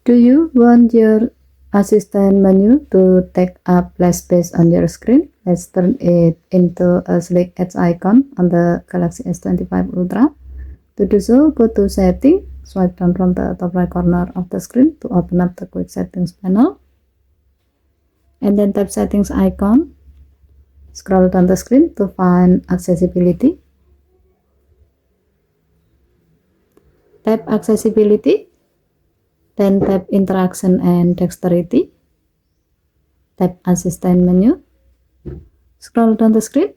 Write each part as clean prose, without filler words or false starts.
Do you want your assistant menu to take up less space on your screen? Let's turn it into a sleek edge icon on the Galaxy S25 Ultra. To do so, go to Setting, swipe down from the top right corner of the screen to open up the Quick Settings panel, and then tap Settings icon. Scroll down the screen to find Accessibility. Tap Accessibility, then tap Interaction and Dexterity. Tap Assistant menu. Scroll down the screen,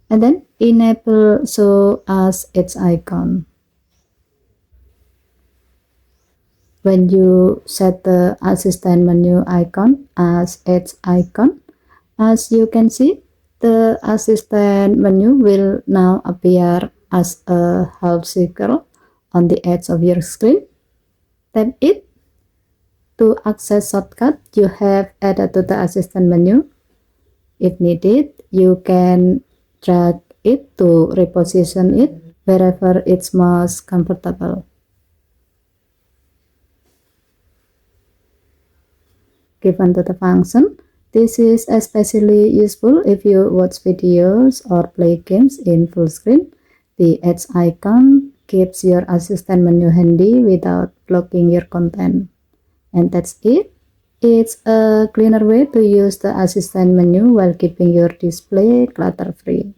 and then enable Show as Edge icon. When you set the assistant menu icon as edge icon, as you can see, the assistant menu will now appear as a half circle on the edge of your screen. Tap it. To access shortcut you have added to the assistant menu. If needed, you can drag it to reposition it wherever it's most comfortable. Given to the function, this is especially useful if you watch videos or play games in full screen. The edge icon keeps your assistant menu handy without blocking your content. And that's it. It's a cleaner way to use the assistant menu while keeping your display clutter-free.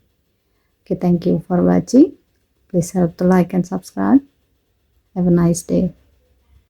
Okay, thank you for watching. Please help to like and subscribe. Have a nice day.